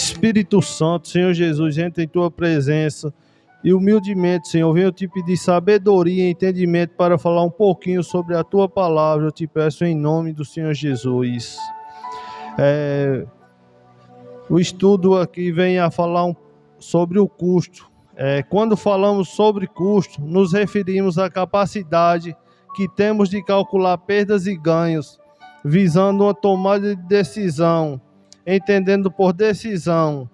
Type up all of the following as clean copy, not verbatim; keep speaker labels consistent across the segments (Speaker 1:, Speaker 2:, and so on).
Speaker 1: Espírito Santo, Senhor Jesus, entra em tua presença e humildemente, Senhor, venho te pedir sabedoria e entendimento para falar um pouquinho sobre a tua palavra. Eu te peço em nome do Senhor Jesus. O estudo aqui vem a falar sobre o custo. Quando falamos sobre custo, nos referimos à capacidade que temos de calcular perdas e ganhos, visando uma tomada de decisão, entendendo por decisão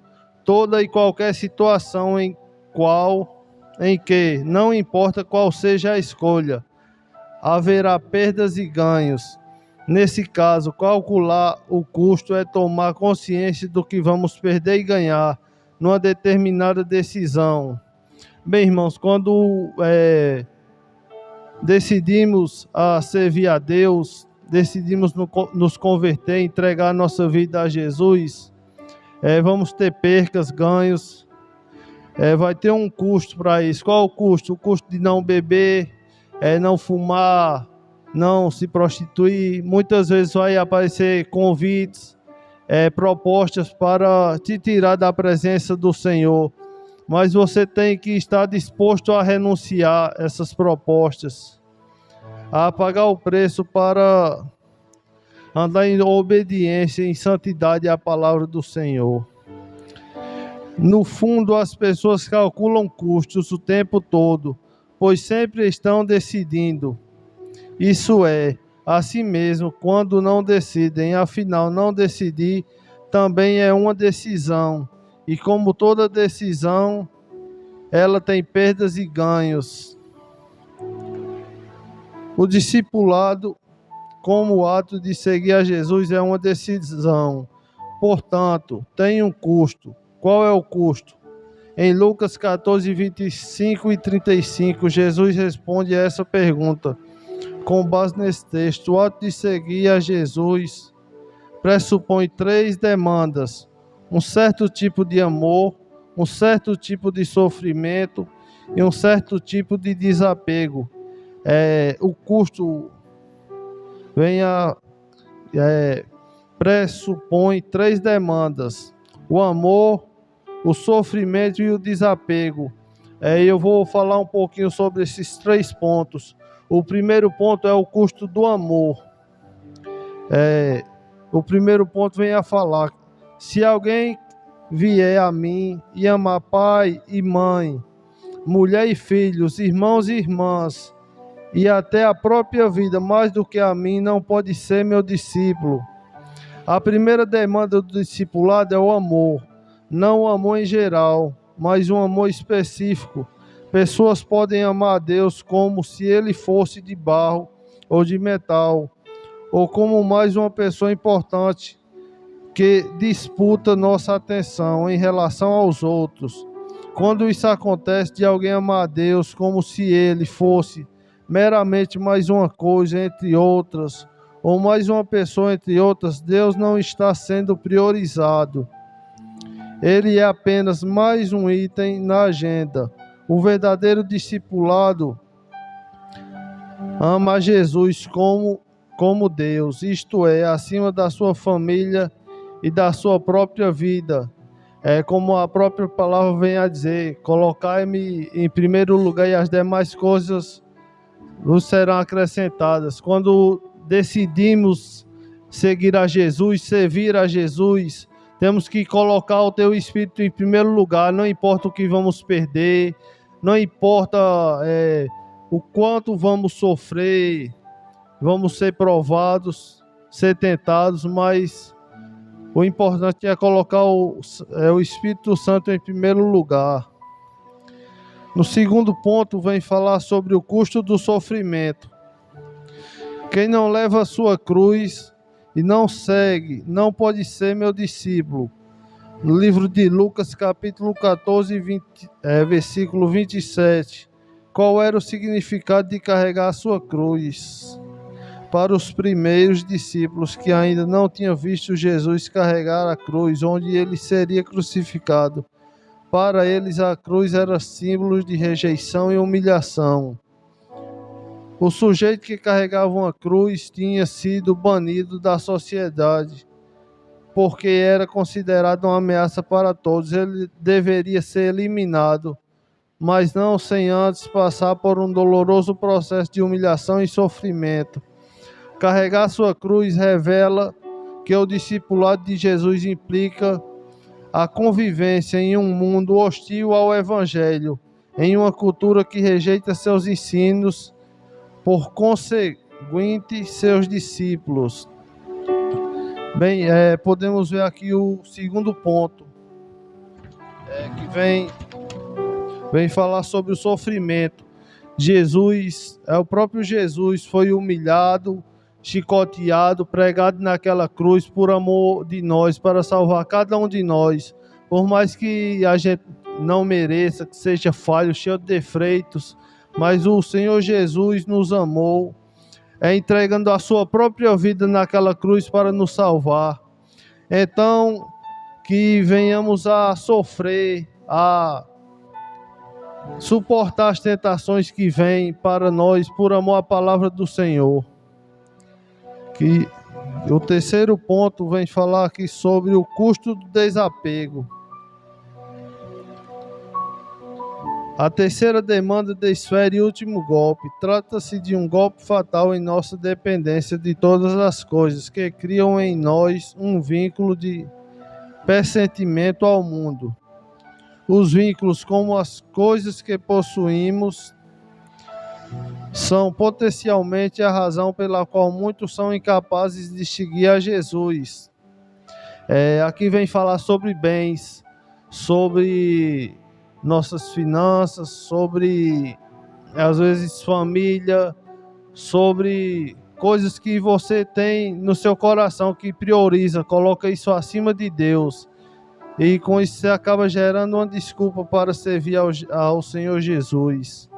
Speaker 1: toda e qualquer situação em que, não importa qual seja a escolha, haverá perdas e ganhos. Nesse caso, calcular o custo é tomar consciência do que vamos perder e ganhar numa determinada decisão. Bem, irmãos, quando decidimos a servir a Deus, decidimos nos converter, entregar nossa vida a Jesus, vamos ter percas, ganhos, vai ter um custo para isso. Qual o custo? O custo de não beber, não fumar, não se prostituir. Muitas vezes vai aparecer convites, propostas para te tirar da presença do Senhor, mas você tem que estar disposto a renunciar essas propostas, a pagar o preço para andar em obediência, em santidade à palavra do Senhor. No fundo, as pessoas calculam custos o tempo todo, pois sempre estão decidindo. Isso é, assim mesmo, quando não decidem. Afinal, não decidir também é uma decisão. E como toda decisão, ela tem perdas e ganhos. O discipulado, como ato de seguir a Jesus, é uma decisão. Portanto, tem um custo. Qual é o custo? Em Lucas 14, 25 e 35, Jesus responde a essa pergunta. Com base nesse texto, o ato de seguir a Jesus pressupõe 3 demandas: um certo tipo de amor, um certo tipo de sofrimento e um certo tipo de desapego. O custo pressupõe 3 demandas: o amor, o sofrimento e o desapego. Eu vou falar um pouquinho sobre esses 3 pontos. O primeiro ponto é o custo do amor. O primeiro ponto vem a falar: se alguém vier a mim e amar pai e mãe, mulher e filhos, irmãos e irmãs, e até a própria vida mais do que a mim, não pode ser meu discípulo. A primeira demanda do discipulado é o amor. Não o amor em geral, mas um amor específico. Pessoas podem amar a Deus como se ele fosse de barro ou de metal, ou como mais uma pessoa importante que disputa nossa atenção em relação aos outros. Quando isso acontece, de alguém amar a Deus como se ele fosse meramente mais uma coisa entre outras, ou mais uma pessoa entre outras, Deus não está sendo priorizado. Ele é apenas mais um item na agenda. O verdadeiro discipulado ama a Jesus como Deus, isto é, acima da sua família e da sua própria vida. Como a própria palavra vem a dizer: colocai-me em primeiro lugar e as demais coisas vos serão acrescentadas. Quando decidimos seguir a Jesus, servir a Jesus, temos que colocar o teu Espírito em primeiro lugar. Não importa o que vamos perder, não importa o quanto vamos sofrer, vamos ser provados, ser tentados, mas o importante é colocar o Espírito Santo em primeiro lugar. No segundo ponto, vem falar sobre o custo do sofrimento. Quem não leva a sua cruz e não segue, não pode ser meu discípulo. No livro de Lucas, capítulo 14, versículo 27. Qual era o significado de carregar a sua cruz? Para os primeiros discípulos que ainda não tinham visto Jesus carregar a cruz, onde ele seria crucificado, para eles a cruz era símbolo de rejeição e humilhação. O sujeito que carregava uma cruz tinha sido banido da sociedade. porque era considerado uma ameaça para todos. Ele deveria ser eliminado, mas não sem antes passar por um doloroso processo de humilhação e sofrimento. Carregar sua cruz revela que o discipulado de Jesus implica a convivência em um mundo hostil ao Evangelho, em uma cultura que rejeita seus ensinos, por conseguinte, seus discípulos. Bem, podemos ver aqui o segundo ponto, que vem falar sobre o sofrimento. Jesus, o próprio Jesus foi humilhado, chicoteado, pregado naquela cruz por amor de nós, para salvar cada um de nós. Por mais que a gente não mereça, que seja falho, cheio de defeitos, mas o Senhor Jesus nos amou, entregando a sua própria vida naquela cruz para nos salvar. Então, que venhamos a sofrer, a suportar as tentações que vêm para nós por amor à palavra do Senhor. Que o terceiro ponto vem falar aqui sobre o custo do desapego. A terceira demanda desfere o último golpe. Trata-se de um golpe fatal em nossa dependência de todas as coisas, que criam em nós um vínculo de pressentimento ao mundo. Os vínculos, como as coisas que possuímos, são potencialmente a razão pela qual muitos são incapazes de seguir a Jesus. Aqui vem falar sobre bens, sobre nossas finanças, sobre, às vezes, família, sobre coisas que você tem no seu coração, que prioriza, coloca isso acima de Deus. E com isso você acaba gerando uma desculpa para servir ao Senhor Jesus.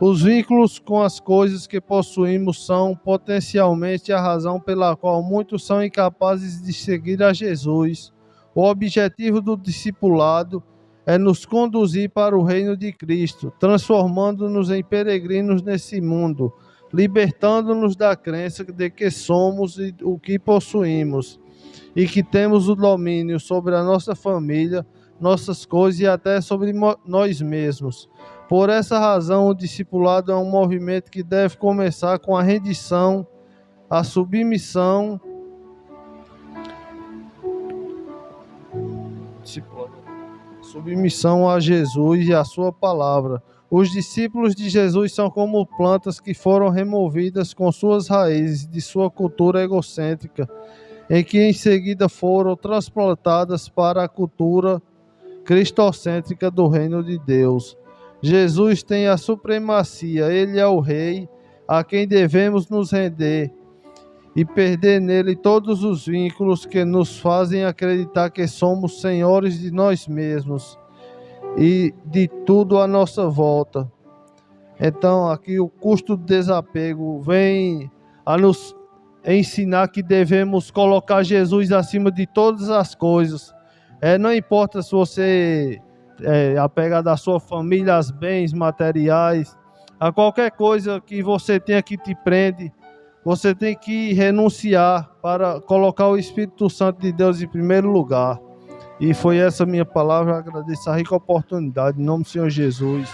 Speaker 1: Os vínculos com as coisas que possuímos são potencialmente a razão pela qual muitos são incapazes de seguir a Jesus. O objetivo do discipulado é nos conduzir para o reino de Cristo, transformando-nos em peregrinos nesse mundo, libertando-nos da crença de que somos o que possuímos e que temos o domínio sobre a nossa família, nossas coisas e até sobre nós mesmos. Por essa razão, o discipulado é um movimento que deve começar com a rendição, a submissão a Jesus e a sua palavra. Os discípulos de Jesus são como plantas que foram removidas com suas raízes de sua cultura egocêntrica, em que em seguida foram transplantadas para a cultura cristocêntrica do reino de Deus. Jesus tem a supremacia, ele é o rei a quem devemos nos render e perder nele todos os vínculos que nos fazem acreditar que somos senhores de nós mesmos e de tudo à nossa volta. Então, aqui o custo do desapego vem a nos ensinar que devemos colocar Jesus acima de todas as coisas. Não importa se você apegado à sua família, aos bens materiais, a qualquer coisa que você tenha que te prende, você tem que renunciar para colocar o Espírito Santo de Deus em primeiro lugar. E foi essa minha palavra. Eu agradeço a rica oportunidade. Em nome do Senhor Jesus.